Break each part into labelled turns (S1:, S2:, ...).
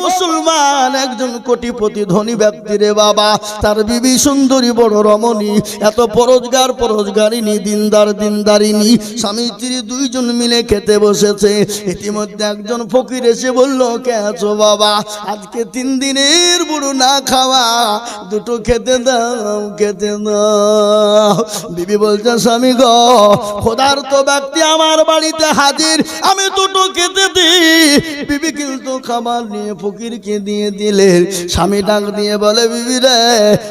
S1: মুসলমান, একজন কোটিপতি ধনী ব্যক্তি রে বাবা, তার বিবি সুন্দরী বড় রমণী, এত পরোজগারিনী, দিনদারিনী, স্বামী স্ত্রী দুইজন মিলে খেতে বসেছে। ইতিমধ্যে একজন ফকির এসে বলল, কে আছো বাবা, আজকে 3 দিনের বুড়ো না খাওয়া, দুটো খেতে দাও, খেতে দাও। বিবি বলছে, স্বামী গো, ক্ষুধার্ত ব্যক্তি আমার বাড়িতে হাজির, আমি দুটো খেতে দিই। বিবি কিন্তু খাবার নিয়ে ফকিরকে দিয়ে দিলেন। স্বামী ডাক দিয়ে বলে, বিবি রে,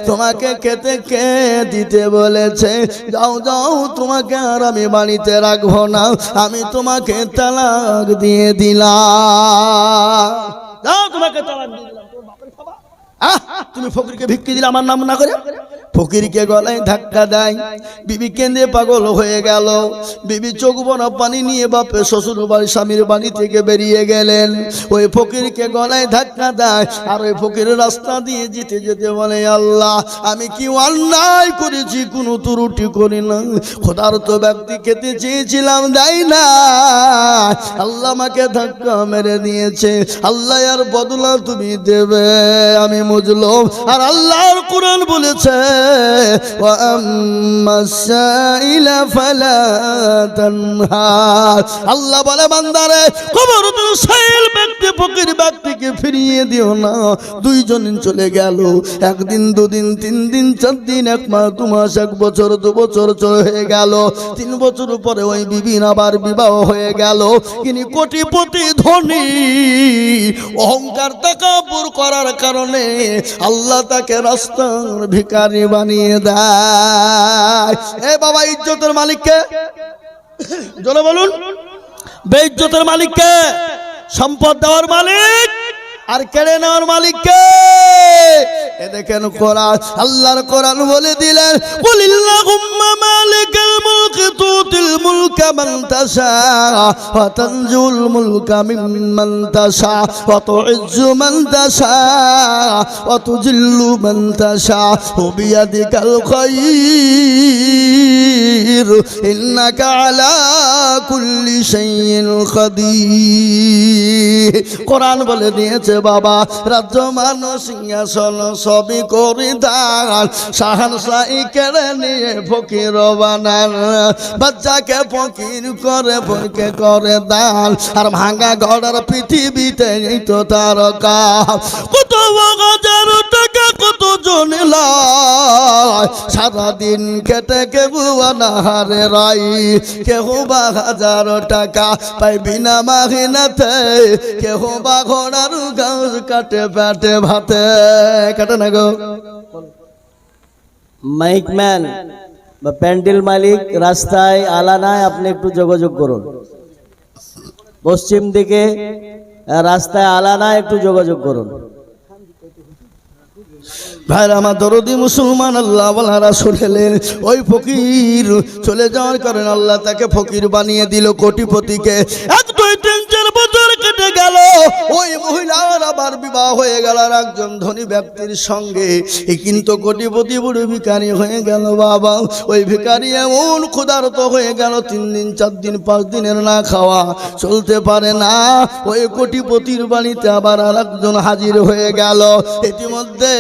S1: তোমাকে খেতে কে দিতে বলেছে? যাও যাও, তোমাকে আর আমি বাড়িতে রাখবো না, আমি তোমাকে তালাক দিয়ে দিলাম। যাও, তোমাকে তালাক দিয়ে দিলাম। তুমি ফকিরকে ভিক্ষি দিলে আমার নাম না করে। ফকিরকে গলায় ধাক্কা দেয়, বিবি কেঁদে পাগল হয়ে গেল। বিবি চোখ ভরা পানি নিয়ে বাপের শ্বশুর বাড়ি স্বামীর বাড়ি থেকে বেরিয়ে গেলেন। ওই ফকিরকে গলায় ধাক্কা দেয়, আর ওই ফকিরের রাস্তা দিয়ে যেতে যেতে বলে, আল্লাহ, আমি কি অন্যায় করেছি? কোনো ত্রুটি করি না, ক্ষুধার্ত ব্যক্তি খেতে চেয়েছিলাম, দেয় না, আল্লাহ আমাকে ধাক্কা মেরে দিয়েছে, আল্লাহ আর বদলা তুমি দেবে, আমি মুজলুম। আর আল্লাহর কোরআন বলেছে, আল্লাহ বলে, বান্দারে, খবরদার সাইল ব্যক্তি ফকির ব্যক্তিকে ফিরিয়ে দিও না। 2 জন চলে গেল, 1 দিন 2 দিন 3 দিন 4 দিন, 1 মাস 2 মাস, 1 বছর 2 বছর হয়ে গেল। 3 বছর পরে ওই বিবির আবার বিবাহ হয়ে গেল। তিনি কোটিপতি ধনী, অহংকার তাকাব্বুর করার কারণে আল্লাহ তাকে রাস্তার ভিখারি বানিয়ে দেয়। এ বাবা, ইজ্জতের মালিককে জোরে বলুন, বেইজ্জতের মালিককে, সম্পদ দেওয়ার মালিক আর কেড়ে নেওয়ার মালিককে। এ দেখেন কোরআন, আল্লাহর কোরআন বলে দিলেন, কুলিল্লাহুম্মা মালিকাল মুলকি তুতিল মুলকা মান তাশা ওয়া তানজুল মুলকা মিম্মান তাশা ওয়া তুইজ্জু মান তাশা ওয়া তুজিল্লু মান তাশা বিয়াদিকাল খায়র ইন্নাকা আলা কুল্লি শাইইন কাদির। কোরআন বলে দিয়েছে, বাবা, রাজ্য মান সিংহাসন সবই করে দান, শাহনশাহী কেড়ে নিয়ে ফকির বানান, বাচ্চাকে ফকির করে বইকে করে দান, আর ভাঙা ঘরের পৃথিবীতে এই তো তার কাজ। কত হাজার টাকা কত জন লয়, সারাদিন খেটে কেউ আনাহারে রাই, কেউ বা 1000 টাকা পাই বিনা মাহিনাতে, কেউ বা ঘোড়ার গাছ কাটে পেটে ভাতে। কাটে না গো
S2: মাইকম্যান বা প্যান্ডেল মালিক, রাস্তায় আলানায় আপনি একটু যোগাযোগ করুন। পশ্চিম দিকে রাস্তায় আলানায় একটু যোগাযোগ করুন।
S1: ভাই আমার দরদি মুসলমান, আল্লাহ ওয়ালারা শুনলেন, ওই ফকির চলে যাওয়ার কারণে আল্লাহ তাকে ফকির বানিয়ে দিল কোটিপতিকে। 1 2 3 4 বছর কেটে গেল, ওই মহিলার আবার বিবাহ হয়ে গেল আর একজন ধনী ব্যক্তির সঙ্গে। কিন্তু কোটিপতি বুড়ো ভিখারি হয়ে গেল। বাবা, ওই ভিখারি এমন ক্ষুধার্ত হয়ে গেল, 3 দিন 4 দিন 5 দিনের না খাওয়া চলতে পারে না। ওই কোটিপতির বাড়িতে আবার আর একজন হাজির হয়ে গেল। ইতিমধ্যে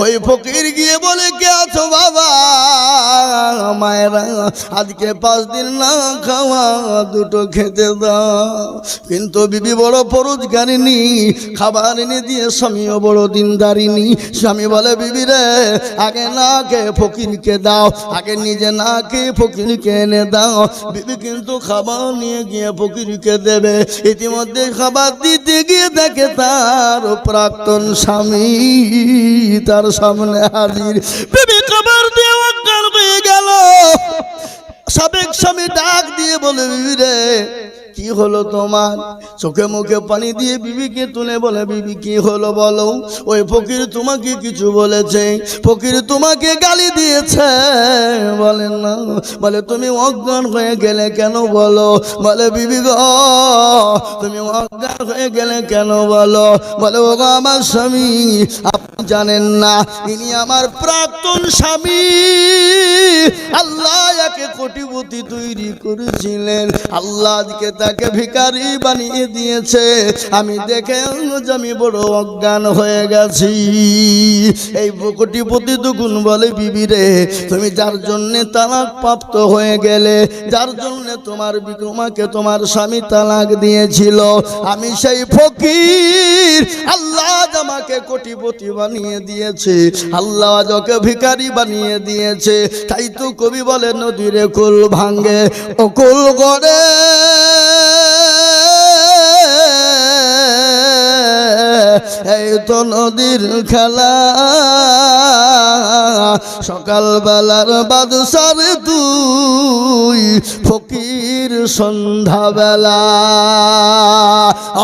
S1: ওই ফকির গিয়ে বলে, কে আছো বাবা, মায়েরা, আজকে 5 দিন না খাওয়া, দুটো খেতে দাও। কিন্তু বিবি বড় পরোজগারিনী, খাবার এনে দিয়ে স্বামীও বড় দিনদারিনী। স্বামী বলে, বিবি রে, আগে না খেয়ে ফকিরকে দাও, আগে নিজে না খেয়ে ফকিরকে এনে দাও। বিবি কিন্তু খাবার নিয়ে গিয়ে ফকিরকে দেবে। ইতিমধ্যে খাবার দিতে গিয়ে দেখে তার প্রাক্তন স্বামী তার সামনে হাজির। বিবি খাবার দিয়ে অজ্ঞান হয়ে গেল। সাবেক স্বামী ডাক দিয়ে বলে, বিবি রে, কি হলো তোমার? চোখে মুখে পানি দিয়ে বিবিকে তুলে বলে, বিবি কি হলো বলো? ওই ফকির তোমাকে কিছু বলেছে? ফকির তোমাকে গালি দিয়েছে? বলেন না। বলে, তুমি অজ্ঞান হয়ে গেলে কেন বলো? বলে, বিবি গো, তুমি অজ্ঞান হয়ে গেলে কেন বলো? বলে, ও গো আমার স্বামী, জানেন না ইনি আমার প্রাক্তন স্বামী। আল্লাহ একে কোটিপতি তৈরি করেছিলেন, আল্লাহ আজকে তাকে ভিখারি বানিয়ে দিয়েছে। আমি দেখে আমি বড় অজ্ঞান হয়ে গেছি। এই কোটিপতি দুগুণ বলে, বিবি রে, তুমি যার জন্য তালাক প্রাপ্ত হয়ে গেলে, যার জন্য তোমাকে তোমার স্বামী তালাক দিয়েছিল, আমি সেই ফকির। আল্লাহ আমাকে কোটিপতি বানিয়ে দিয়েছে, আল্লাহ আজকে ভিখারি বানিয়ে দিয়েছে। তাই তো কবি বলে, নদীরে কুল ভাঙ্গে ও কুল গড়ে, এই তো নদীর খেলা, সকালবেলার বাদশার তুই ফকির সন্ধ্যাবেলা।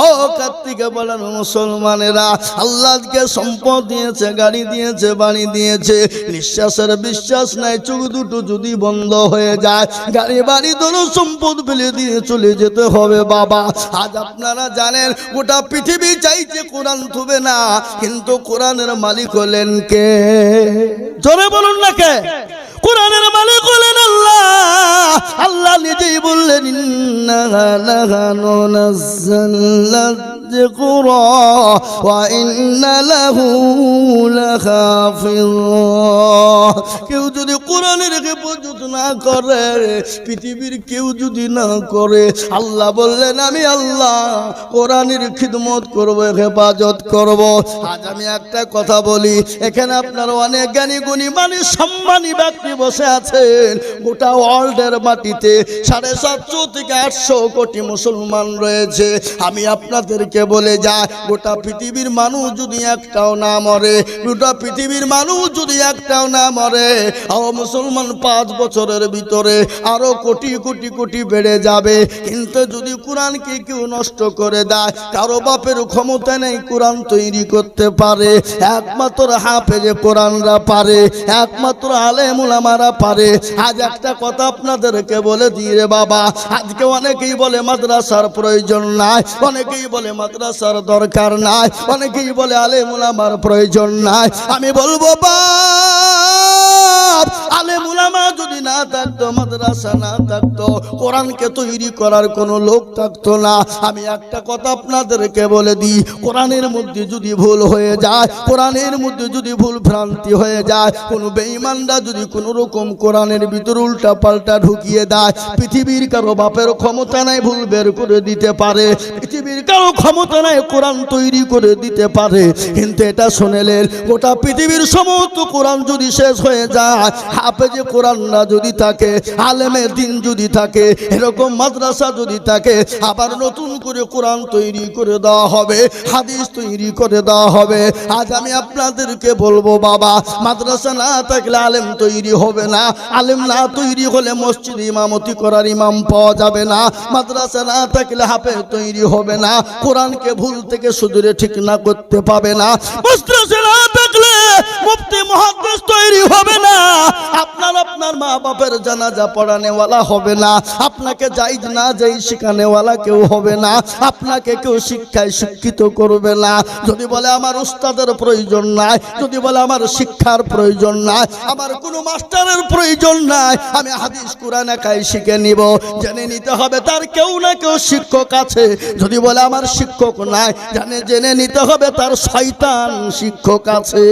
S1: ও কার্তিকে বলেন মুসলমানেরা, আল্লাহকে সম্পদ দিয়েছে, গাড়ি দিয়েছে, বাড়ি দিয়েছে, নিঃশ্বাসের বিশ্বাস নাই। চোখ দুটো যদি বন্ধ হয়ে যায়, গাড়ি বাড়ি ধরো সম্পদ ফেলে দিয়ে চলে যেতে হবে বাবা। আজ আপনারা জানেন গোটা পৃথিবী চাইছে কোরআন থুবে না, কিন্তু কোরআনের মালিক হলেন কে? জোরে বলুন না কে? কোরআনের মালিক হলেন আল্লাহ। আল্লাহ নিজেই বললেন, ইন্না লানাহনু নাযালনা যিকরা ওয়া ইন্না লাহু লাহাফিজুন। কেউ যদি কোরআনের হেফাজত না করে, পৃথিবীর কেউ যদি না করে, আল্লাহ বললেন আমি আল্লাহ কোরআনের খিদমত করব, হেফাজত করব। আজ আমি একটা কথা বলি, এখানে আপনারা অনেক জ্ঞানী গুণী মানে সম্মানী ব্যক্তি বসে আছেন। গোটা ওয়ার্ল্ডের মাটিতে 750 থেকে 800 কোটি মুসলমান রয়েছে। আমি আপনাদেরকে বলে যাই, গোটা পৃথিবীর মানুষ যদি একটাও না মরে, গোটা পৃথিবীর মানুষ যদি একটাও না মরে, ও মুসলমান 5 বছরের ভিতরে আরো কোটি কোটি কোটি বেড়ে যাবে। কিন্তু যদি কোরআনকে কেউ নষ্ট করে দেয়, কারো বাপের ক্ষমতা নেই কোরআন তৈরি করতে পারে, একমাত্র হাফেজে কোরআনরা পারে, একমাত্র আলেম উলামারা পারে। আজ একটা কথা আপনাদেরকে বলে দিই রে বাবা, আজকে অনেকেই বলে মাদ্রাসার প্রয়োজন নাই, অনেকেই বলে মাদ্রাসার দরকার নাই, অনেকেই বলে আলেম উলামার প্রয়োজন নাই। আমি বলবো বাপ, আলেম উলামা যদি না থাকতো, মাদ্রাসা না থাকতো, কোরআনকে তৈরি করার কোনো লোক থাকতো না। আমি একটা কথা আপনাদেরকে বলে দিই, কোরআনের মধ্যে যদি ভুল হয়ে যায়, কোরআনের মধ্যে যদি ভুল ভ্রান্তি হয়ে যায়, কোনো বেঈমানরা যদি কোনো রকম কোরআনের ভিতর উল্টা পাল্টা ঢুকিয়ে দেয়, পৃথিবীর কারো বাপের ক্ষমতা নাই ভুল বের করে দিতে পারে, পৃথিবীর কারো ক্ষমতা নাই কোরআন তৈরি করে দিতে পারে। কিন্তু এটা শুনেলেন, গোটা পৃথিবীর সমস্ত কোরআন যদি শেষ হয়ে যায়, হাফেজে কোরআনরা যদি থাকে, আলেমে দিন যদি থাকে, এরকম মাদ্রাসা যদি থাকে, আবার নতুন করে কোরআন তৈরি করে দেওয়া হবে, হাদিস তৈরি করে দেওয়া হবে। আজ আমি আপনাদেরকে বলবো বাবা, মাদ্রাসা না থাকলে আলেম তৈরি হবে না, আলেম না তৈরি হলে মসজিদ ইমামতি করার ইমাম পাওয়া যাবে না, মাদ্রাসা না থাকলে হাফেজ তৈরি হবে না, কোরআনকে ভুল থেকে শুধরে ঠিক না করতে পাবে না, মাদ্রাসা না থাকলে মুফতি মুহাদ্দিস তৈরি হবে না, আপনার মা বাপের জানাজা পড়ানেওয়ালা হবে না, আপনাকে জায়েজ না জায়েজ শিখানেওয়ালা কেউ হবে না, আপনাকে কেউ শিক্ষায় শিক্ষিত করবে না। যদি বলে আমার উস্তাদের প্রয়োজন নাই, যদি বলে আমার শিক্ষার প্রয়োজন নাই, আমার কোনো মাস্টারের প্রয়োজন নাই, আমি হাদিস কোরআন একাই শিখে নিব, জেনে নিতে হবে তার কেউ না কেউ শিক্ষক আছে। যদি বলে আমার শিক্ষক নাই, জেনে নিতে হবে তার শয়তান শিক্ষক আছে।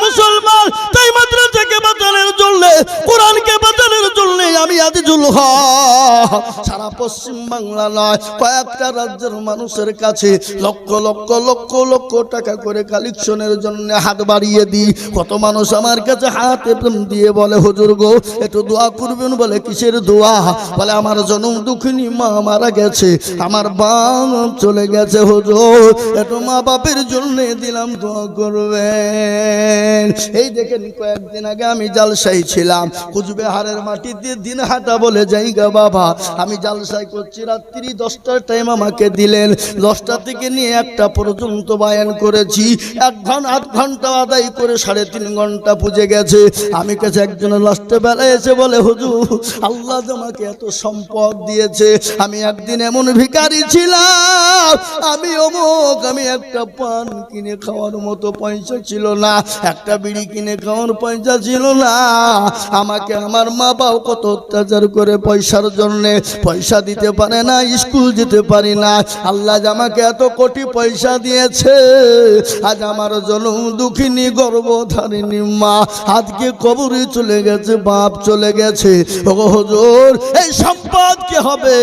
S1: মুসলমান, তাই মাদ্রাসাকে বাঁচানোর জন্য, কোরআনকে বাঁচানোর জন্য আমি আজিজুল হক সারা পশ্চিম বাংলা নয়, কয়েকটা রাজ্যের মানুষের কাছে লক্ষ লক্ষ লক্ষ লক্ষ টাকা করে কালেকশনের জন্য হাত বাড়িয়ে দিই। কত মানুষ আমার কাছে হাত দিয়ে বলে, হুজুর গো একটু দোয়া করবেন। বলে কিসের দোয়া? বলে আমার জনম দুঃখিনী মা মারা গেছে, আমার বাপ চলে গেছে, হুজুর একটু মা বাপের জন্য দিলাম, দোয়া করবেন। এই দেখেন, কয়েকদিন আগে আমি জালসাই ছিলাম, কুচবিহারের মাটি দিয়ে দিন হাঁটা বলে জায়গা বাবা। আমি জালসায় করছি, রাত্রি 10টার টাইম আমাকে দিলেন, 10টা থেকে নিয়ে 1টা পর্যন্ত বায়ান করেছি। 1 ঘন্টা আদায় করে 3.5 ঘন্টা পুজে গেছে। আমি কাছে একজনের লাস্টে বেলা এসে বলে, হুজুর আল্লাহ তোমাকে এত সম্পদ দিয়েছে, আমি একদিন এমন ভিখারি ছিলাম, আমি অমুক, আমি একটা পান কিনে খাওয়ার মতো পয়সা ছিল না, একটা বিড়ি কিনে খাওয়ার পয়সা ছিল না। আমাকে আমার মা বাবা কত অত্যাচার করে পয়সার জন্যে, পয়সা দিতে পারে না, স্কুল যেতে পারি না। আল্লাহ আমাকে এত কোটি পয়সা দিয়েছে, আজ আমার জনম দুঃখিনী গর্ভধারিণী মা আজকে কবরে চলে গেছে, বাপ চলে গেছে। ওগো হুজুর এই সম্পদ কি হবে?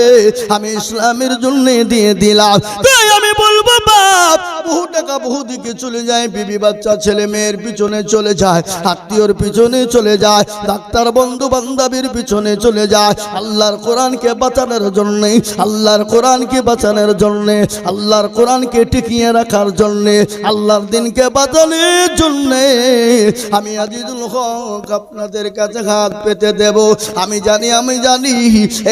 S1: আমি ইসলামের জন্য দিয়ে দিলাম। তাই আমি বলবো বাপ, বহু টাকা বহু দিকে চলে যায়, বিবি বাচ্চা ছেলে মেয়ের পিছনে চলে যায়, আত্মীয়র পিছনে চলে যায়, ডাক্তার বন্ধু বান্ধবীর পিছনে চলে যায়। আল্লাহর কোরআনকে বাঁচানোর জন্য, আল্লাহর কোরআনকে বাঁচানোর জন্য, আল্লাহর কোরআনকে টিকিয়ে রাখার জন্য, আল্লাহর দিনকে বাঁচানোর জন্য আমি আজিজুল হক আপনাদের কাছে হাত পেতে দেব। আমি জানি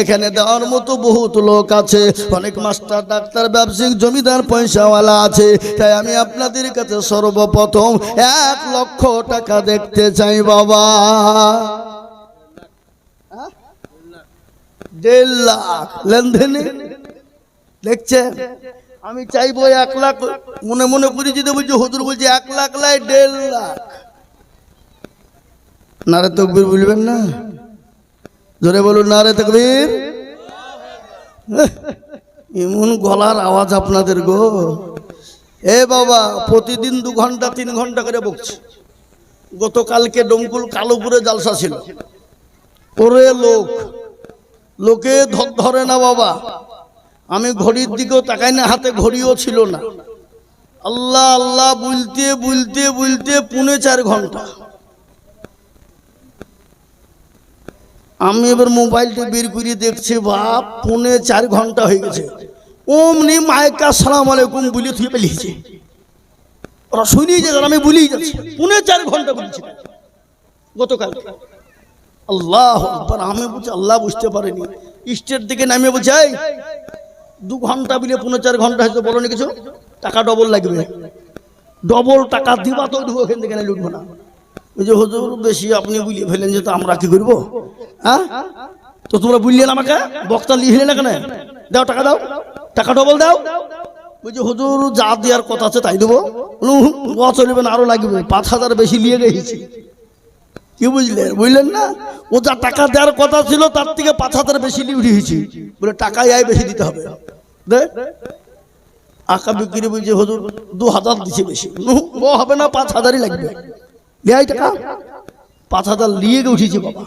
S1: এখানে দেওয়ার মতো বহুত লোক আছে, অনেক মাস্টার ডাক্তার ব্যবসায়িক জমিদার পয়সাওয়ালা আছে। তাই আমি আপনাদের কাছে সর্বপ্রথম 1 লক্ষ টাকা দেখতে চাই বাবা। 1.5 লাখ লেনদেনে দেখছেন। আমি চাইবো 1 লাখ, মনে মনে করি যদি বলছি হুজুর বলছি 1 লাখ লাই 1.5 লাখ। নারে তাকবীর বলবেন না? জোরে বলুন নারে তাকবীর। এমন গলার আওয়াজ আপনাদের গো। এ বাবা প্রতিদিন 2 ঘন্টা 3 ঘন্টা করে বকছে। গতকালকে ডমকুল কালোপুরে জালসা ছিল, ওরে লোকে ধরে না বাবা। আমি ঘড়ির দিকেও তাকাই না, হাতে ঘড়িও ছিল না। আল্লাহ আল্লাহ বলতে বলতে বলতে 4.5 ঘন্টা। আমি এবার মোবাইলটা বের করে দেখছি, বাপ 4.5 ঘন্টা হয়ে গেছে। অমনি মাইকা আসসালামু আলাইকুম বলে থুয়ে পেলিয়েছে। ওরা শুনিয়ে যে আমি বলেই যাচ্ছি 4.5 ঘন্টা বলছি গতকাল। আল্লাহ আকবার। আমি বলছি আল্লাহ বুঝতে পারিনি। স্টেট থেকে নামে বলছে 2 ঘন্টা বলে 4.5 ঘন্টা হয়তো বলো না কিছু, টাকা ডবল লাগবে, ডবল টাকা দিবা তো ওখান থেকে লুটবো না। ওই যে হুজুর বেশি আপনি বুঝিয়ে ফেলেন, যে তো আমরা কি করবো? হ্যাঁ তো তোমরা বুঝলেন আমাকে, বক্তা লিখলে না কেন? দাও টাকা, দাও টাকা ডবল দাও। ওই যে হুজুর যা দেওয়ার কথা আছে তাই দেবো। চলবে না, আরো লাগবে, 5,000 বেশি নিয়ে গেছি। কি বুঝলেন না? ও যা টাকা দেওয়ার কথা ছিল তার থেকে 5,000 বেশি নিয়ে উঠিয়েছি, বলে টাকাই বেশি দিতে হবে। আঁকা বিক্রি বলছে হুজুর 2,000 দিচ্ছে বেশি। ও হবে না, 5,000ই লাগবে। দেয় টাকা 5,000 নিয়ে উঠেছি বাবা।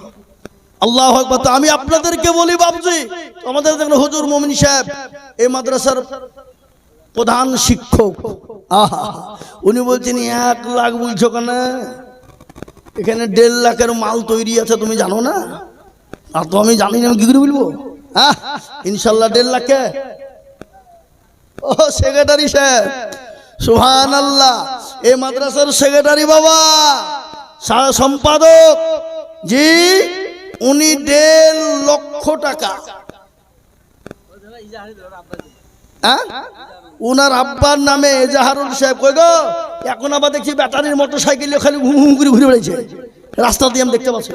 S1: আল্লাহু আকবার। তো আমি আপনাদেরকে বলি বাবজি, আমাদের দেখুন হুজুর মুমিন সাহেব এই মাদ্রাসার প্রধান শিক্ষক, উনি বলছেন 1 লাখ বলছো কেন? এখানে 1.5 লাখের মাল তৈরি আছে, তুমি জানো না? আর তো আমি জানি না, আমি কি করে বলবো? ইনশাল্লাহ 1.5 লাখে। ও সেক্রেটারি সাহেব, সুবহানাল্লাহ, এই মাদ্রাসার সেক্রেটারি বাবা, সম্পাদক জি, উনি 1.5 লক্ষ টাকা উনার আব্বার নামে এজাহারুল সাহেব। কই গো, এখন আবার দেখছি ব্যাটারির মোটরসাইকেল খালি ঘুম ঘুম করে ঘুরে বেড়াইছে রাস্তা দিয়ে, আমি দেখতে পাচ্ছি।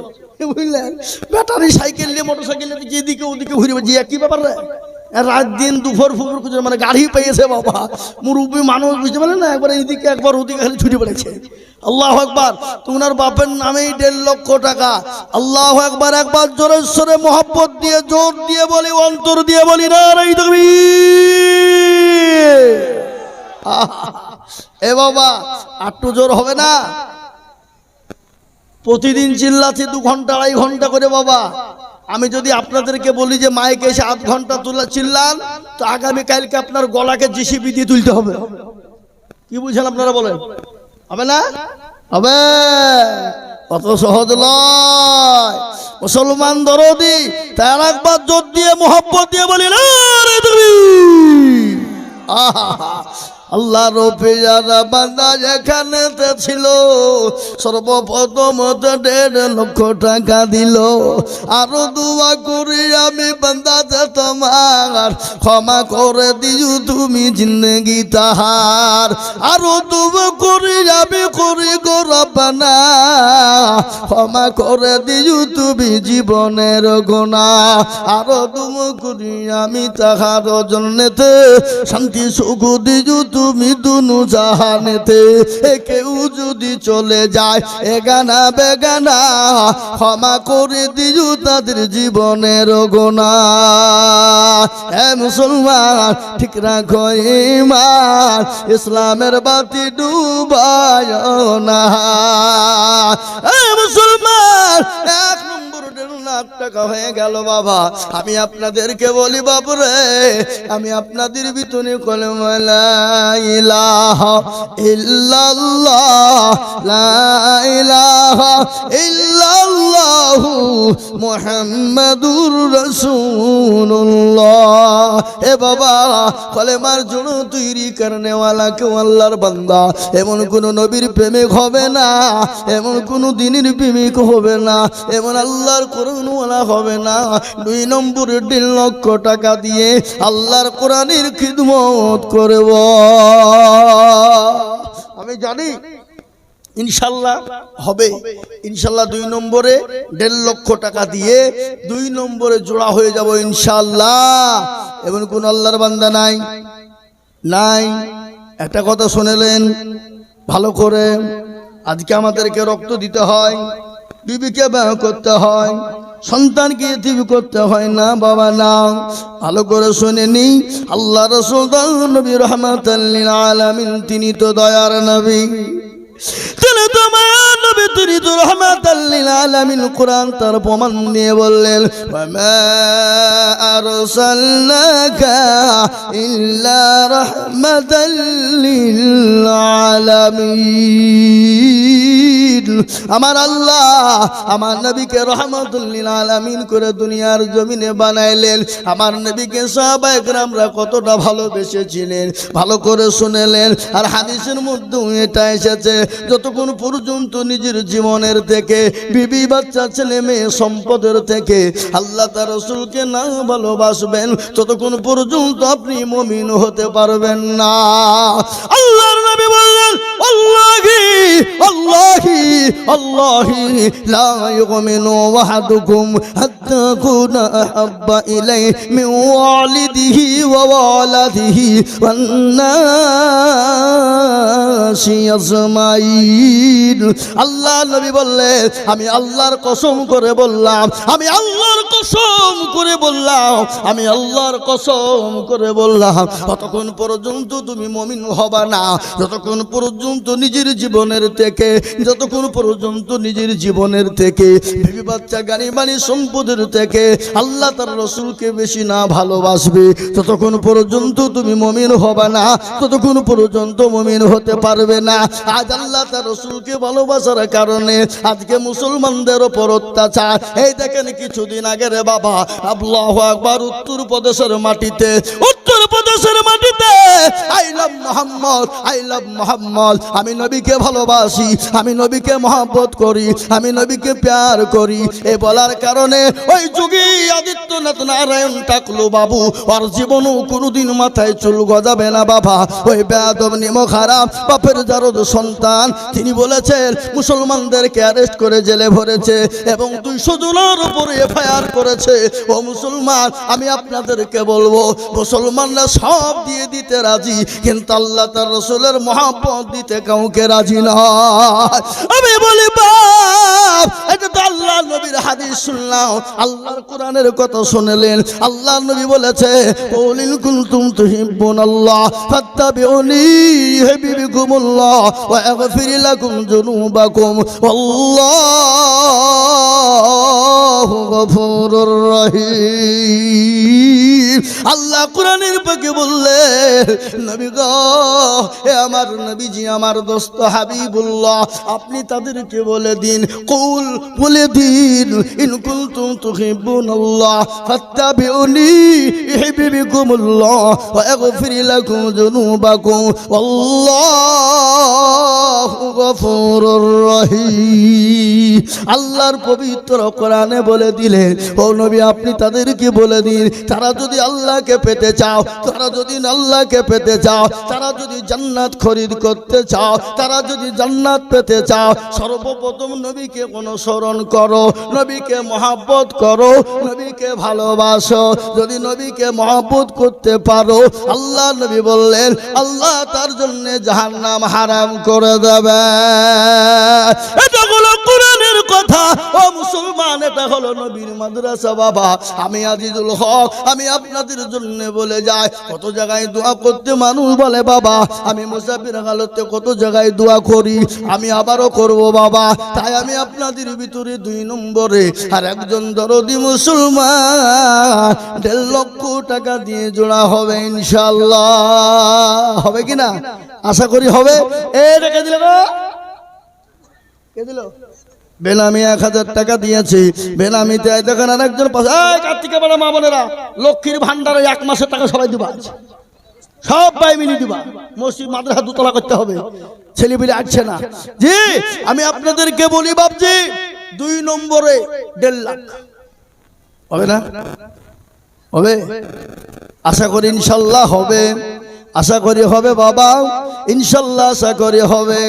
S1: বুঝলেন, ব্যাটারি সাইকেল নিয়ে মোটরসাইকেল নিয়ে এদিকে ওদিকে ঘুরে বেড়াচ্ছি। কি ব্যাপার রে? রাত দিন দুপুর ফুপুর খুঁজে, মানে গাড়ি পেয়েছে বাবা, মুরব্বী মানুষ, বুঝতে পারলেন না? একবার এদিকে একবার ওদিকে খালি ছুটে বেড়াচ্ছে। আল্লাহু আকবার। তোমার বাপের নামেই 1.5 লক্ষ টাকা। আল্লাহু আকবার। একবার জোরে সোরে মোহাব্বত দিয়ে জোর দিয়ে বলি, অন্তর দিয়ে বলি নারে তাকবীর। এ বাবা আটটু জোর হবে না? প্রতিদিন চিল্লাচ্ছি 2 ঘন্টা 2.5 ঘন্টা করে বাবা। আমি যদি আপনাদেরকে বলি যে মাইকে এসে 8 ঘন্টা তুলা চিল্লান, তো আগামীকালকে আপনার গলাকে জিসিবি দিয়ে তুলতে হবে। কি বুঝছেন আপনারা বলেন? হবে না? হবে। অত সহজ নয়। মুসলমান দরদি, তার একবার জোর দিয়ে মোহব্বত দিয়ে বলি না রে তুমি। আল্লাহর পেয়ারা বান্দা যেখানেতে ছিল সর্বপ্রথম 1.5 লক্ষ টাকা দিল। আরো দোয়া করি আমি বান্দাতে তোমার ক্ষমা করে দিও তুমি জিন্দগি তাহার। আরো দোয়া করি আমি করি গো রব্বানা ক্ষমা করে দিও তুমি জীবনের গুনাহ। আরো দোয়া করি আমি তাহার জন্নেতে শান্তি সুখ দিও তুমি দুনু জাহানেতে। কেউ যদি চলে যায় এগানা বেগানা ক্ষমা করে দিও তাদের জীবনের গুনাহ। হে মুসলমান ঠিক রাখো ঈমান ইসলামের বাতি ডুবায় না। হে মুসলমান 1 নম্বর 1.5 লাখ টাকা হয়ে গেল বাবা। আমি আপনাদেরকে বলি বাবুরে আমি আপনাদের ভিতরে কলমা লা ইলাহা ইল্লাল্লাহ লা ইলাহা ইল্লাল্লাহ মুহাম্মাদুর রাসূলুল্লাহ। এ বাবা কলেমার জন্য তৈরি করনে ওয়ালা কেউ আল্লাহর বান্দা এমন কোন নবীর প্রেমিক হবে না, এমন কোন দিনের প্রেমিক হবে না, এমন আল্লাহর কোরআনওয়ালা হবে না। 2 নম্বর 1.5 লক্ষ টাকা দিয়ে আল্লাহর কোরআনের খিদমত করব। আমি জানি ইনশাল্লাহ হবে। ইনশাল্লাহ 2 নম্বরে 1.5 লক্ষ টাকা দিয়ে 2 নম্বরে জোড়া হয়ে যাব ইনশাল্লাহ। এমন কোন আল্লাহর বান্দা নাই নাই। একটা কথা শুনেলেন ভালো করে, আজকে আমাদেরকে রক্ত দিতে হয়, বিবিকে বিয়ে করতে হয়, সন্তানকে ইতিম করতে হয় না বাবা না। ভালো করে শুনেনি আল্লাহ রাসূল নবী রাহমাতাল লিল আলামিন তিনি তো দয়ার নবী, তিনি তো মায়ার নবী, তিনি তো রাহমাতাল লিল আলামিন। কোরআন তার প্রমাণ দিয়ে বললেন ওয়া মা আরসালনাকা ইল্লা রাহমাতাল লিল আলামিন। আমার আল্লাহ আমার নবীকে রাহমাতুল লিল আলামিন করে দুনিয়ার জমিনে বানাইলেন। আমার নবীকে সাহাবায়ে কেরামরা কতটা ভালোবেসেছিলেন ভালো করে শুনেলেন। আর হাদিসের মধ্যে এটা এসেছে যতক্ষণ পর্যন্ত নিজের জীবনের থেকে বিবি বাচ্চা ছেলে মেয়ে সম্পদের থেকে আল্লাহ তার রাসূলকে না ভালোবাসবেন ততক্ষণ পর্যন্ত আপনি মুমিন হতে পারবেন না। আল্লাহর নবী বললেন আল্লাহি আল্লাহি আল্লাহি লা ইউমিনু আহাদুকুম হাত্তা কুনা আহাব্বা ইলাইহি মিন ওয়ালিদিহি ওয়া ওয়ালাদিহি ওয়ান নাসি আজমাইন। আল্লাহ নবী বললেন আমি আল্লাহর কসম করে বললাম, আমি আল্লাহর কসম করে বললাম, আমি আল্লাহর কসম করে বললাম ততক্ষণ পর্যন্ত তুমি মুমিন হবা না যতক্ষণ পর্যন্ত নিজের জীবনের থেকে, যতক্ষণ পর্যন্ত নিজের জীবনের থেকে বিবি বাচ্চা গাড়ি বাড়ি সম্পদের থেকে আল্লাহ তার রাসূলকে বেশি না ভালোবাসবে ততক্ষণ পর্যন্ত তুমি মুমিন হবা না, ততক্ষণ পর্যন্ত মুমিন হতে পারবে না। আজ আল্লাহ তার রাসূলকে ভালোবাসার কারণে আজকে মুসলমানদের উপর অত্যাচার। এই দেখেন কিছুদিন আগে রে বাবা আল্লাহু আকবার উত্তর প্রদেশের মাটিতে, উত্তর প্রদেশের মাটিতে I love Mohammad, I love Mohammad, আমি নবীকে ভালোবাসি, আমি নবীকে মহব্বত করি, আমি নবীকে প্যার করি। এই বলার কারণে ওই যোগী আদিত্যনাথ নারায়ণ টাকলু বাবু ওর জীবনও কোনোদিন মাথায় চুল গজাবে না বাবা। ওই বেয়াদব নিমক হারাম বাপের জারদ সন্তান তিনি বলেছেন মুসলমানদেরকে অ্যারেস্ট করে জেলে ভরেছে এবং 200 জনের উপরে এফআইআর করেছে। ও মুসলমান আমি আপনাদেরকে বলবো মুসলমানরা সব দিয়ে দিতে রাজি কিন্তু আল্লাহ তার রাসূলের মহব্বত দিতে কাউকে রাজি নয়। আমি বলি বাপ এটা তো আল্লাহ নবীর হাদিস শুনলাম, আল্লাহর কোরআনের কথা শুনলেন। আল্লাহ নবী বলেছে কুল কুনতুম তুহিব্বুনাল্লাহ ফাত্তাবিউনি ইউহিব্বুকুমুল্লাহ ওয়া ইয়াগফির লাকুম যুনুবাকুম ওয়াল্লাহু গফুরুর রহিম। আল্লাহ কোরআনের পাকে বললে নবী গো, হে আমার নবীজি, আমার দোস্ত হাবিবুল্লাহ, আপনি তাদেরকে বলে দিন, কুল, বলে দিন, ইন কুনতুম তুহিব্বুনাল্লাহ ফাত্তাবিউনি ইউহিব্বুকুমুল্লাহ ওয়া ইয়াগফির লাকুম যুনুবাকুম আল্লাহু গফুরুর রহিম। আল্লাহর পবিত্র কোরআনে বলে দিলেন, ও নবী আপনি তাদেরকে বলে দিন, তারা যদি আল্লাহকে পেতে চাও, তারা যদি আল্লাহকে পেতে চাও, তারা যদি জান্নাত খরিদ করতে চাও, তারা যদি জান্নাত পেতে চাও, সর্বপ্রথম নবীকে অনুসরণ করো, নবীকে মহব্বত করো, নবীকে ভালোবাসো। যদি নবীকে মহব্বত করতে পারো, আল্লাহ নবী বললেন আল্লাহ তার জন্য জাহান্নাম হারাম করে দেবে। এটা হলো কোরআনের কথা। ও মুসলমান, এটা হলো নবীর মাদ্রাসা বাবা। আমি আজিজুল হক, আমি আপনাদের জন্য বলে যাই, কত জায়গায় দোয়া করতে মানুষ বলে বাবা আমি মুসাফির হালতে কত জায়গায় দোয়া করি, আমি আবারও করব বাবা। তাই আমি আপনাদের ভিতরে 2 নম্বরে আর একজন দরদি মুসলমান 1.5 লক্ষ টাকা দিয়ে জোড়া হবে ইনশাআল্লাহ। হবে কিনা? আশা করি হবে। কে দিল গো? কে দিল? বেনামি 1000 টাকা দিয়েছি। বেনামিতে দেখেন আর একজন পাশে, কার্তিকা বেলা মা বোনেরা, লক্ষ্মীর ভান্ডারে 1 মাসের টাকা সবাই দিবা, সব ভাই মিলি দিবা। মসজিদ মাদ্রাসা 2 তলা করতে হবে, ছেলেপিলে আসছে না। জি আমি আপনাদেরকে বলি বাপজি, 2 নম্বরে 1.5 লাখ হবে না? হবে? আশা করি ইনশাল্লাহ হবে। আশা করি হবে বাবা, ইনশাল্লাহ আশা করি হবে।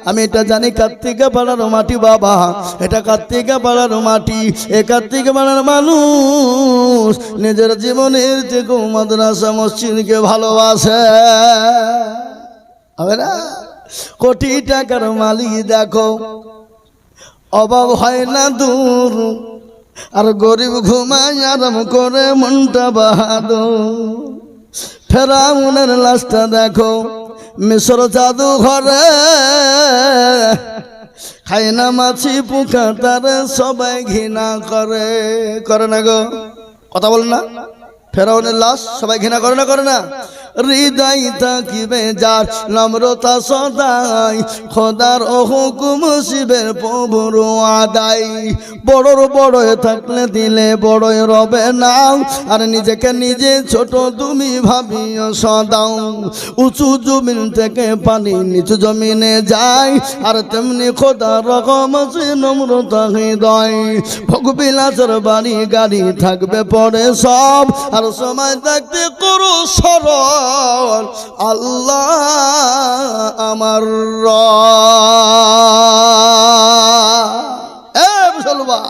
S1: আমি এটা জানি কার্তিকা পাড়ার মাটি বাবা, এটা কার্তিকা পাড়ার মাটি। এ কার্তিকা পাড়ার মানুষ নিজের জীবনের থেকে মাদ্রাসা মসজিদকে ভালোবাসে। হবে না? কোটি টাকার মালিক দেখো, অভাব হয় না দূর, আর গরিব ঘুমায় আরাম করে মনটা বাহাদুর। ফেরাউনের লাশটা দেখো মিশর জাদু ঘরে, খায় না মাছি পোকা, তারে সবাই ঘৃণা করে। করে না গো? কথা বলেন না? ফেরাউনের লাশ সবাই ঘৃণা করে না? করে না? হৃদয় থাকিবে যার নম্রতা সদাই, খোদার হুকুম শিবের প্রভুর আদায়। বড়র বড় থাকলে দিলে বড়ই রবে না, আর নিজেকে নিজে ছোট তুমি ভাবিও সদাও। উঁচু জমিন থেকে পানি নিচু জমিনে যায়, আর তেমনি খোদার রকম আছে নম্রতা হৃদয়। ভোগবিলাসের বাড়ি গাড়ি থাকবে পরে সব, আর সময় থাকতে করো সরল আল্লাহ আমার মুসলমান।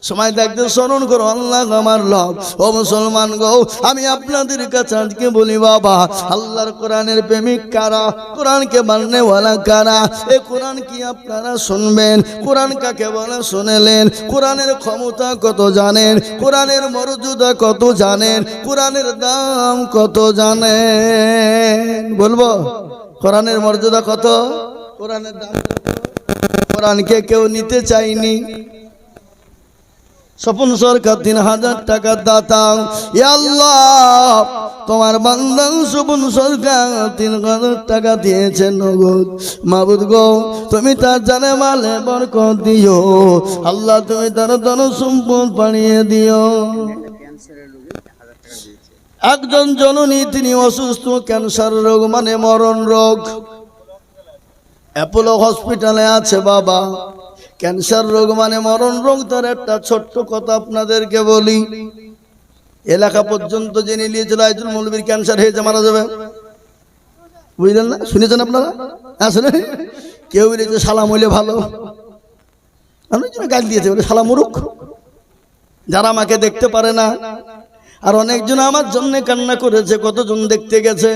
S1: সময় থাকতে স্মরণ করো আল্লাহ আমার রব। ও মুসলমান গো, আমি আপনাদের কাছে আজকে বলি বাবা, আল্লাহর কোরআনের প্রেমিক কারা, কোরআনকে মাননেওয়ালা কারা? এই কোরআন কি আপনারা শুনবেন? কোরআন কাকে বলে শুনেলেন? কোরআনের ক্ষমতা কত জানেন? কোরআনের মর্যাদা কত জানেন? কোরআনের দাম কত জানেন? বলবো কোরআনের মর্যাদা কত, কোরআনের দাম কত? কোরআনকে কেউ নিতে চায়নি। স্বপন সরকার 3000 টাকার দাতা। ইয়া আল্লাহ, তোমার বান্দা স্বপন সরকার 3000 টাকা দিয়েছেন নগদ। মাবুদ গো, তুমি তার জানে মালে বরকত দিও আল্লাহ, তুমি তার ধন সম্পদ বাড়িয়ে দিও। একজন জননী, তিনি অসুস্থ, ক্যান্সার রোগ মানে মরণ রোগ। অ্যাপোলো হসপিটালে আছে বাবা। ক্যান্সার রোগ মানে মরণ রোগ। তার একটা ছোট্ট কথা আপনাদেরকে বলি, এলাকা পর্যন্ত জেনে নিয়েছিল আইজুল মৌলবীর ক্যান্সার হয়েছে, মারা যাবে। বুঝলেন না? শুনেছেন আপনারা? হ্যাঁ শুনে। কেউ বলেছে সালাম হইলে ভালো, অনেকজন গাল দিয়েছে বলে সালাম মুরুখ, যারা আমাকে দেখতে পারে না। আর অনেকজন আমার জন্য কান্না করেছে, কতজন দেখতে গেছে,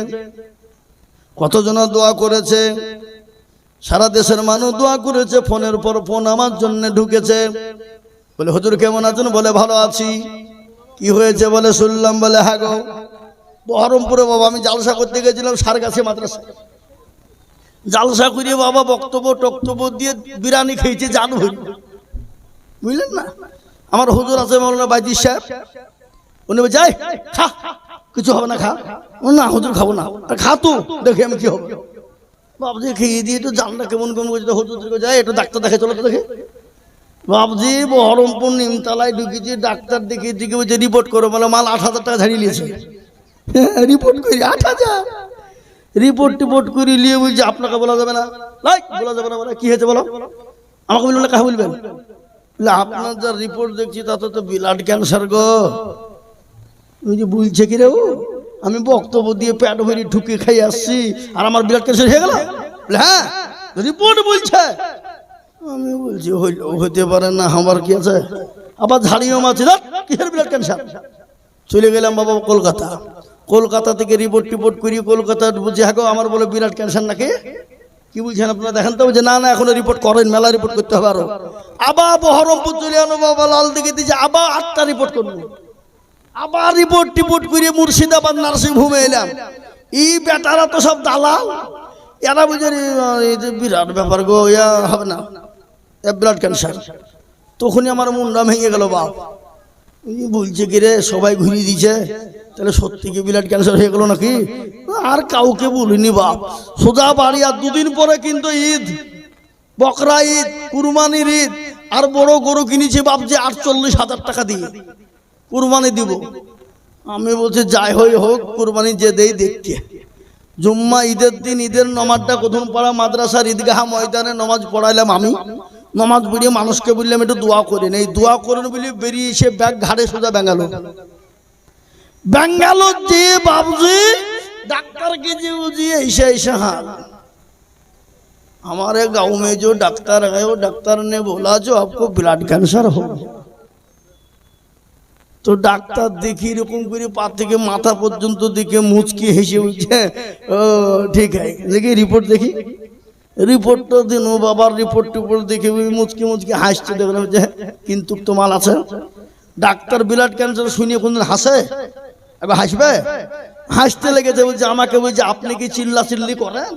S1: কতজন দোয়া করেছে। সারা দেশের মানুষ দোয়া করেছে, ফোনের পর ফোন আমার জন্য ঢুকেছে। বলে হুজুর কেমন আছেন? বলে ভালো আছি। কি হয়েছে? বলে শুনলাম। বলে হ্যাঁ গো, বহরমপুরে বাবা আমি জালসা করতে গেছিলাম, সারগাছি মাদ্রাসা। জালসা করিয়ে বাবা বক্তব্য দিয়ে বিরিয়ানি খেয়েছে, জান হইল। বুঝলেন না? আমার হুজুর আছে মৌলানা বাইজি সাহেব, উনি যাই কিছু হবে না খা। না হুজুর খাবো না। আর খা তো, দেখে আমি কি হবে। বাবজি খেয়ে দিয়ে একটু জানটা কেমন কেমন করছে, হুজুর যায় একটু ডাক্তার দেখে, চলো তো দেখে। বাবজি বহরমপুর নিমতলায় ঢুকেছি, ডাক্তার দেখে দিকে বলছে রিপোর্ট করো, বলে মাল 8,000 টাকা ঝাড়িয়ে নিয়েছে। রিপোর্ট করি 8,000, রিপোর্ট করে নিয়ে বলছে আপনাকে বলা যাবে না। বলা যাবে না, বলে কি হয়েছে বলো, আমাকে বলবেন না, কাকে বলবেন? আপনার যা রিপোর্ট দেখছি তাতে তো ব্লাড ক্যান্সার গো। ওই যে বলছে কি রে, ও আমি বক্তব্য দিয়ে পেট ভরি ঢুকে খাই আসছি আর আমার ব্লাড ক্যান্সার হয়ে গেল? হ্যাঁ রিপোর্ট বলছে। আমি বলছি হইতে পারে না, আমার কি আছে। আবার ঝাড়িও মাছি, কিসের ব্লাড ক্যান্সার। চলে গেলাম বাবা কলকাতা। কলকাতা থেকে রিপোর্ট করি কলকাতা বুঝে, হ্যাঁ আমার বলে ব্লাড ক্যান্সার নাকি। কি বলছেন আপনারা দেখেন তো, যে না এখনো রিপোর্ট করেন, মেলা রিপোর্ট করতে হবে আরো। আবার বহরমপুর চলে আনো বাবা, লাল দিকে দিয়েছে, আবার 8টা রিপোর্ট করবো। আবার রিপোর্ট করে মুর্শিদাবাদ নার্সিং হোমে এলাম। এই বেটারা তো সব দালাল, এরা বুঝে বিরাট ব্যাপার গো, ইয়া হবে না ব্লাড ক্যান্সার। তখনই আমার মুন্ডা ভেঙে গেল। বাপ বলছে কি রে, সবাই ঘুরিয়ে দিছে, তাহলে সত্যি কি ব্লাড ক্যান্সার হয়ে গেল নাকি? আর কাউকে বলিনি বাপ, সোজা বাড়ি। আর 2 দিন পরে কিন্তু ঈদ, বকরা ঈদ, কুরবানির ঈদ। আর বড় গরু কিনেছি বাপ, যে 48,000 টাকা দিয়ে কুরবানি দিব। আমি বলছি যাই হোক কুরবানি যে দেই দেখতে। জুম্মা ঈদের দিন ঈদের নামাজটা প্রথম পড়া মাদ্রাসার ঈদগাহ ময়দানে নামাজ পড়াইলাম। আমি নামাজ পড়িয়ে মানুষকে বললাম একটু দোয়া করেন। এই দোয়া করেন বলে বেরিয়ে এসে ব্যাগ ঘাড়ে সোজা ব্যাঙ্গালোর যে বাবজি ডাক্তারকে যে বুঝিয়ে ऐसा हाल। हमारे गांव में जो डॉक्टर है वो डॉक्टर ने बोला जो आपको ब्लड कैंसर हो। তো ডাক্তার দেখি এরকম করে পা থেকে মাথা পর্যন্ত দেখে মুচকি হেসে উঠছে, ও ঠিক আছে দেখি রিপোর্ট দেখি। রিপোর্টটা দিন বাবার রিপোর্ট দেখে মুচকি হাসতে দেখলাম যে কিন্তু তো মাল আছে। ডাক্তার ব্লাড ক্যান্সার শুনিয়ে কোনদিন হাসে? এবার হাসবে? হাসতে লেগেছে। বলছে আমাকে, বলছে আপনি কি চিল্লাচিল্লি করেন?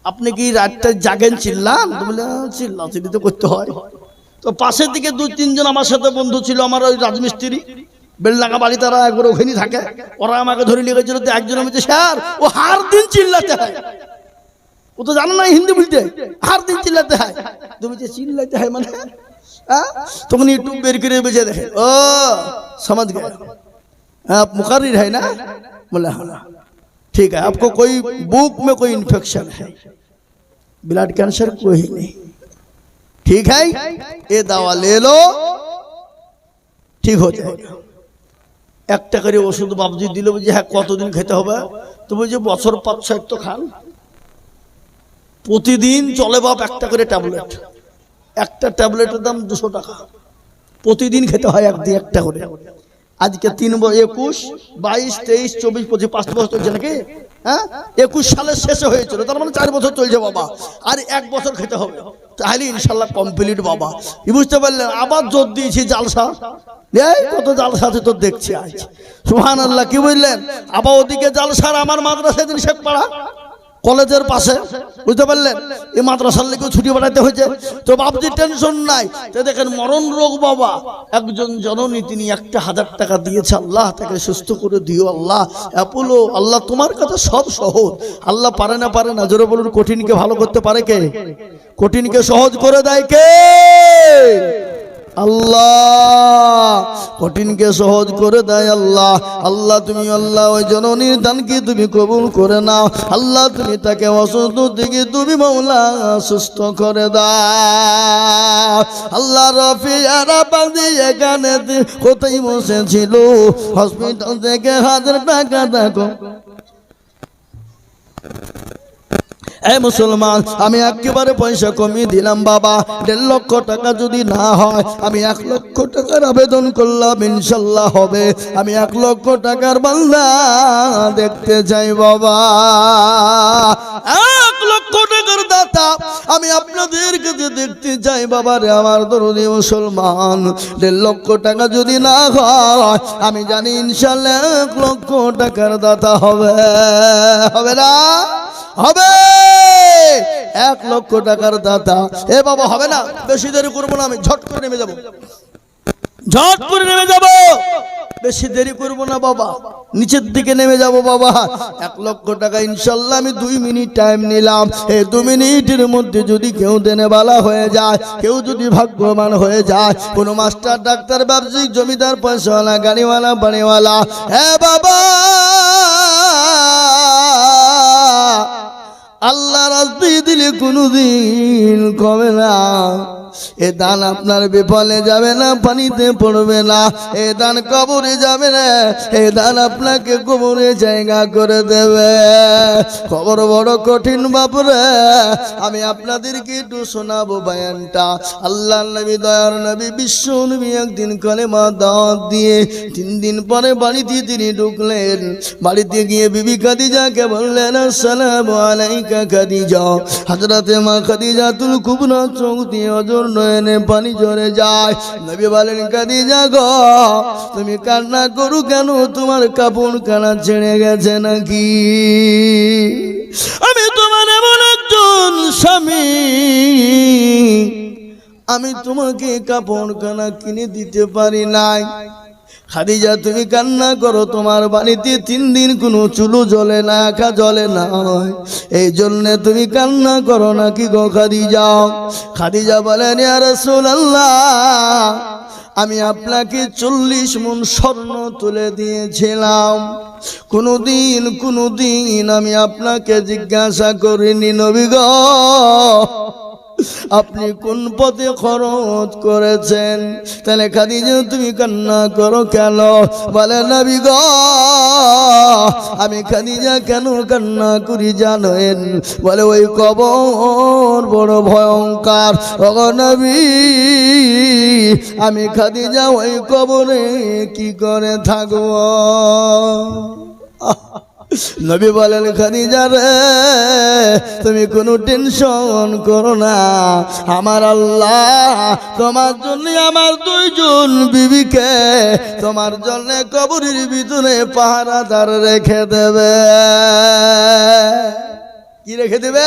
S1: আপনি কি রাতটা জাগেন চিল্লান? বলে চিল্লাচিল্লি তো করতে হয়। তো পাশের দিকে 2-3 জন আমার সাথে বন্ধু ছিল, আমার ওই রাজমিস্ত্রি বেলডাঙ্গা বাড়ি, তারা একবার ওখানেই থাকে। ওরা আমাকে ধরে নিয়ে গেছিল। তো একজন বলছে স্যার ও হার দিন চিল্লাতে হয়। ও তো জানে না হিন্দি বলতে, হার দিন চিল্লাতে হয়। তো বলছে চিল্লাতে হয় মানে? তখন ইউটিউব বের করে বেঁচে দেখে, ও समझ गए आप मुकर्रिर है ना? बोला हाँ ठीक है। आपको कोई बुक में कोई इन्फेक्शन है, ब्लड कैंसर कोई नहीं, ठीक है ये दवा ले लो ठीक हो जाएगा। একটা করে ওষুধ বাবজি দিল। বলছে হ্যাঁ কতদিন খেতে হবে? তো বলছে বছর 5-6 তো খান, প্রতিদিন চলে বাপ একটা করে ট্যাবলেট। একটা ট্যাবলেটের দাম 200 টাকা, প্রতিদিন খেতে হয় একদিন একটা করে। আজকে 3 21 22 23 24 25 5 বছর চলছে নাকি? হ্যাঁ 21 সালের শেষে হয়েছিল, তার মানে 4 বছর চলছে বাবা। আর 1 বছর খেতে হবে, তাহলে ইনশাল্লাহ কমপ্লিট বাবা। বুঝতে পারলেন? আবার জোর দিয়েছি জালসা, কত জালসা আছে তো দেখছি আজ। সুবহানাল্লাহ। কি বললেন? আবার ওদিকে জালসার আমার মাদ্রাসা দিন শেখ পাড়া কলেজের পাশে, বুঝতে পারলেন? এই মাদ্রাসার লেগে ছুটি বাড়াইতে হয়েছে। তো বাবজি টেনশন নাই। তো দেখেন মরণ রোগ বাবা, একজন জননী তিনি 1,000 টাকা দিয়েছে, আল্লাহ তাকে সুস্থ করে দিও আল্লাহ। অ্যাপোলো আল্লাহ তোমার কাছে সব সহজ। আল্লাহ পারে না জোরে বলুন, কঠিনকে ভালো করতে পারে কে? কঠিনকে সহজ করে দেয় কে? আল্লাহ। কঠিনকে সহজ করে দেয় আল্লাহ। আল্লাহ তুমি আল্লাহ ওই জননীর দানকে তুমি কবুল করে নাও আল্লাহ। তুমি তাকে অসুস্থ থেকে তুমি মাওলা সুস্থ করে দাও আল্লাহ। রফিয়ারা বাঁধি এখানে কোথায় বসেছিল, হসপিটাল থেকে 1000 টাকা দেখো। এই মুসলমান, আমি একেবারে পয়সা কমিয়ে দিলাম বাবা। 1.5 লক্ষ টাকা যদি না হয়, আমি 1 লক্ষ টাকার আবেদন করলাম, ইনশাল্লাহ হবে। আমি 1 লক্ষ টাকার বান্দা দেখতে চাই বাবা। 1 লক্ষ টাকার দাতা আমি আপনাদের কাছে দেখতে চাই বাবা রে আমার দরদি মুসলমান। 1.5 লক্ষ টাকা যদি না হয়, আমি জানি ইনশাল্লাহ 1 লক্ষ টাকার দাতা হবে। হবে না? হবে 1 লক্ষ টাকার দাতা। এ বাবা হবে না, বেশি দেরি করবো না, আমি ঝট করে নেমে যাব। বেশি দেরি করব না বাবা, নিচের দিকে নেমে যাব বাবা। 1 লক্ষ টাকা ইনশাল্লাহ আমি 2 মিনিট টাইম নিলাম। এই 2 মিনিটের মধ্যে যদি কেউ দেনেবালা হয়ে যায়, কেউ যদি ভাগ্যবান হয়ে যায়, কোনো মাস্টার, ডাক্তার, ব্যবসায়িক, জমিদার, পয়সাওয়ালা, গাড়িওয়ালা, বাড়িওয়ালা, হ্যাঁ বাবা, আল্লাহ রাস্তায় দিলে কোনোদিন কমে না। এ দান আপনার বিফলে যাবে না, পানিতে পড়বে না। এ দান কবরে যাবে না, এ দান আপনাকে কবরে জায়গা করে দেবে। খবর বড় কঠিন বাপরে। আমি আপনাদেরকে একটু শোনাবো বয়ানটা। আল্লাহ নবী, দয়ার নবী, বিশ্ব নবী একদিন কালেমা দাওয়াত দিয়ে 3 দিন পরে বাড়িতে তিনি ঢুকলেন। বাড়িতে গিয়ে বিবি খাদিজাকে বললেন, আসসালামু আলাইকা খাদিজা। হযরতে মা খাদিজাতুল কুবরা চোখ দিয়ে অজর নয়নে পানি ঝরে যায়। নবী বলেন, খাদিজা গো, তুমি কান্না করো কেন? তোমার কাপড় কানা ছেড়ে গেছে নাকি? আমি তোমার এমন একজন স্বামী, আমি তোমাকে কাপড় কানা কিনে দিতে পারি নাই। খাদিজা তুমি কান্না করো, তোমার বাড়িতে 3 দিন কোনো চুলো জ্বলে না, আঁকা জ্বলে না, এই জন্য তুমি কান্না করো নাকি গো খাদিজা? খাদিজা বলেন, ইয়া রাসূলুল্লাহ, আমি আপনাকে 40 মণ স্বর্ণ তুলে দিয়েছিলাম। কোনোদিন আমি আপনাকে জিজ্ঞাসা করিনি নবী গো, আপনি কোন পথে খরচ করেছেন? তাহলে খাদিজা তুমি কান্না করো কেন? বলে, নবী গো, আমি খাদিজা কেন কান্না করি জানেন? বলে, ওই কবর বড় ভয়ঙ্কর। ওগো নবী, আমি খাদিজা ওই কবরে কি করে থাকবো? নবী বলেন, খাদিজা রে, তুমি কোনো টেনশন করো না। আমার আল্লাহ তোমার জন্য আমার 2 জন বিবিকে তোমার জন্য কবরের ভিতরে পাহারাদার রেখে দেবে। কি রেখে দেবে?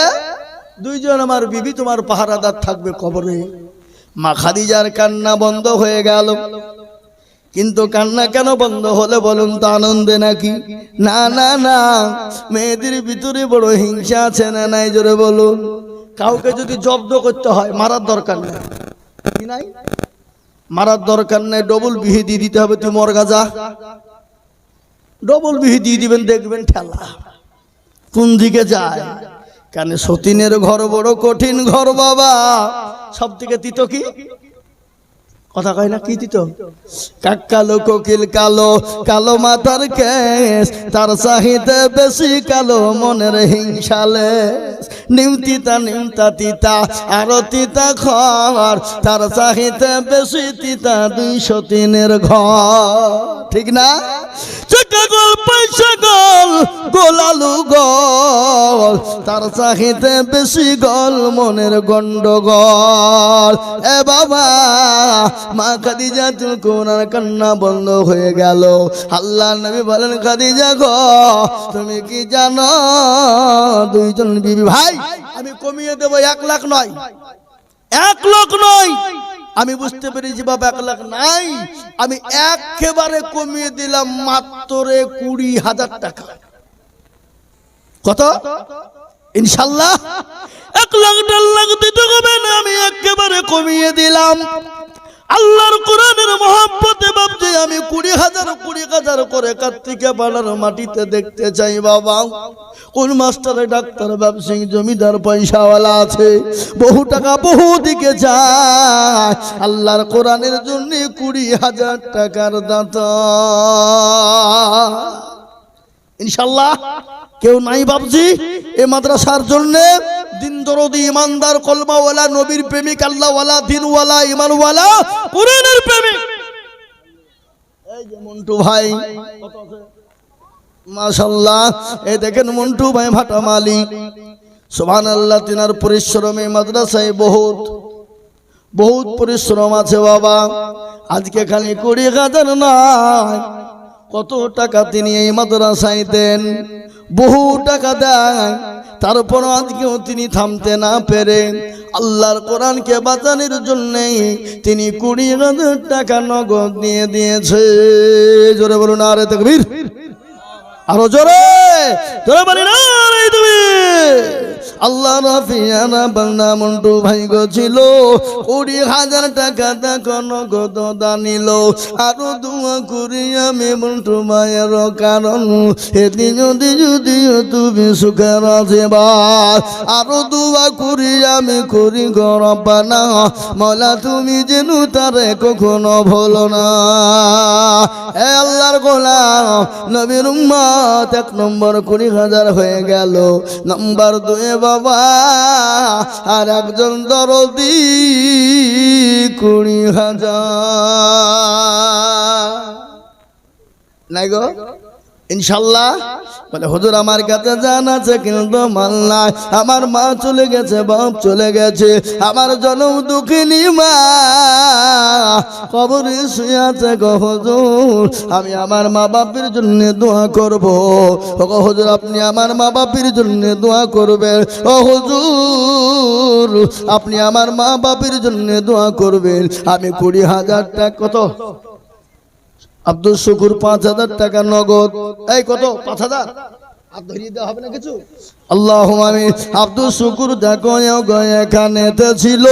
S1: 2 জন আমার বিবি তোমার পাহারাদার থাকবে কবরে। মা খাদিজার কান্না বন্ধ হয়ে গেল। কিন্তু কান্না কেন বন্ধ হলে বলুন তো? আনন্দে নাকি? না না না, মেয়েদের ভিতরে বড় হিংসা আছে না নাই? জোরে বলুন। কাউকে যদি জব্দ করতে হয়, মারার দরকার নেই। কি নাই? মারার দরকার নেই, ডবল বিহি দিয়ে দিতে হবে। তুই মরগা যা, ডবল বিহি দিয়ে দিবেন, দেখবেন ঠেলা কোন দিকে যায়। কেন? সতীনের ঘর বড় কঠিন ঘর বাবা। সব থেকে তিত কি কথা কয় না? কি দিত? কালো কোকিল কালো, কালো মাথার কেস, তার চাহিদা বেশি কালো মনের হিংসালে। নিমতিতা নিমতা তিতা আরো তিতা ঘর, তার চাহিদা বেশি তিতা 203 ঘর। ঠিক না? চাকা গোল, পয়সা গোল, গোলালু গোল, তার চাহিদা বেশি গোল মনের গন্ডগোল। এ বাবা, মা খাদিজা তুল কোনার কান্না বন্ধ হয়ে গেল। আল্লাহ নবী বলেন, খাদিজা গো, তুমি কি জানো 2 জন বিবি? ভাই আমি কমিয়ে দেব, 1 লাখ নয়, 1 লাখ নয়। আমি বুঝতে পেরেছি বাবা, 1 লাখ নাই, আমি একেবারে কমিয়ে দিলাম মাত্র 20,000 টাকা। কত? ইনশাল্লাহ 1 লাখ 1.5 লাখ দিতে হবে না, আমি একেবারে কমিয়ে দিলাম। আল্লাহর কোরআনের মহব্বতে ভাবছি আমি 20,000 করে কার্তিকে পাড়ার মাটিতে দেখতে চাই বাবা। কোন মাস্টারে, ডাক্তার, ব্যবসায়ী, জমিদার, পয়সাওয়ালা আছে, বহু টাকা বহু দিকে যায়। আল্লাহর কোরআনের জন্য 20,000 টাকার দাতা ইনশাল্লাহ কেউ নাই ভাবছি। এ মাদ্রাসার জন্য দিন দরদি, ইমানদার, কলমাওয়ালা, নবীর প্রেমিক, আল্লাহওয়ালা, দিনওয়ালা, ইমানওয়ালা, কোরআনের প্রেমিক। এই যে মন্টু ভাই, মাশাআল্লাহ, এই দেখেন মন্টু ভাই ভাটা মালিক, সুবহানাল্লাহ। তিনার পরিশ্রমে মাদ্রাসায় বহুত পরিশ্রম আছে বাবা। আজকে খালি 20,000 নয়, কত টাকা তিনি এই মাদ্রাসায় দেন, বহু টাকা দেয়। তারপর আজকেও তিনি থামতে না পেরে আল্লাহর কোরআনকে বাঁচানোর জন্য তিনি 20,000 টাকা নগদ নিয়ে দিয়েছে। জোরে বলুন নারে তাকবীর, আরো জোরে জোরে বলি নারে তাকবীর। আল্লাহ রাফিয়ানা বান্দা মন্টু ভাই গো ছিল 20,000 টাকা দেখো নগদ দানিল। আরো দোয়া করি আমি মন্টু মায়ের কারণ এদিন যদি তুমি সুখে রাজবা। আরো দোয়া করি আমি করি গো রব্বানা মওলা তুমি যেন তারে কখনো ভুলো না। এ আল্লাহর গোলাম নবীর উম্মত 1 নম্বর 20,000 হয়ে গেল। নাম্বার 2 বাবা আর একজন দরদি 20,000 নাই গো ইনশাল্লাহ। বলে হুজুর আমার কাছে জান আছে কিন্তু মাল নাই, আমার মা চলে গেছে, বাপ চলে গেছে, আমার জনম দুঃখিনী মা কবরে শুয়ে আছে গো হুজুর, আমি আমার মা বাপের জন্য দোয়া করব। ও গো হুজুর আপনি আমার মা বাপের জন্য দোয়া করবেন। ও হুজুর আপনি আমার মা বাপের জন্য দোয়া করবেন। আমি 20,000 টাকা কত আব্দুল শুকুর 5,000 টাকা নগদ। এই কত 5,000 আর ধরিয়ে দেওয়া হবে না কিছু। আল্লাহুম্মা আমিন। আব্দুল শুকুর দেখো এখানেতে ছিল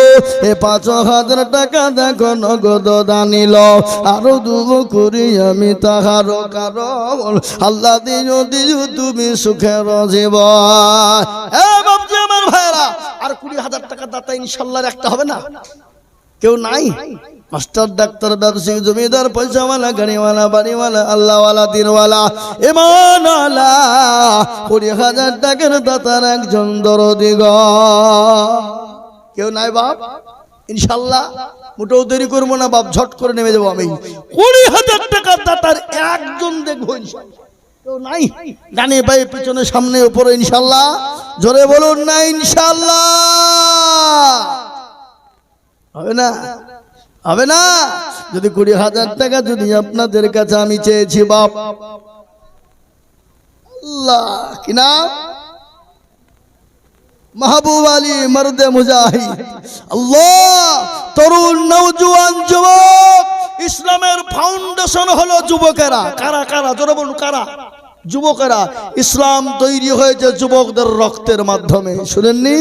S1: এ 5,000 টাকা দেখো নগদ দানিল। আরো দুঃখ করি আমি তাহার কারণ আল্লাহ দিও দিও তুমি সুখের জীবন। এ বাপজি আমার ভাইরা আর 20,000 টাকা দাতা ইনশাআল্লাহ একটা হবে না? কেউ নাই? মাস্টার ডাক্তার ব্যবসায়ী জমিদার পয়সাওয়ালা গাড়িওয়ালা বাড়িওয়ালা আল্লাহওয়ালা দিনওয়ালা ইমানওয়ালা 20,000 টাকার দাতার একজন দরদি গো কেউ নাই বাপ? ইনশাআল্লাহ মোটেও দেরি করবো না বাপ, ঝট করে নেমে যাবো আমি। 20,000 টাকার দাতার একজন দেখবো ইনশাআল্লাহ। কেউ নাই? ডানে বাই পিছনে সামনে উপরে ইনশাআল্লাহ। জোরে বলুন না ইনশাআল্লাহ। হবে না? হবে না? যদি 20,000 টাকা যদি আপনাদের কাছে আমি চেয়েছি বাপ, আল্লাহ কি নাম? মাহবুব আলী মর্দে মুজাহিদ। আল্লাহ তরুণ নওজোয়ান যুবক, ইসলামের ফাউন্ডেশন হলো যুবকেরা। কারা কারা? জোরে বলুন কারা? যুবকেরা। ইসলাম তৈরি হয়েছে যুবকদের রক্তের মাধ্যমে, শুনেননি?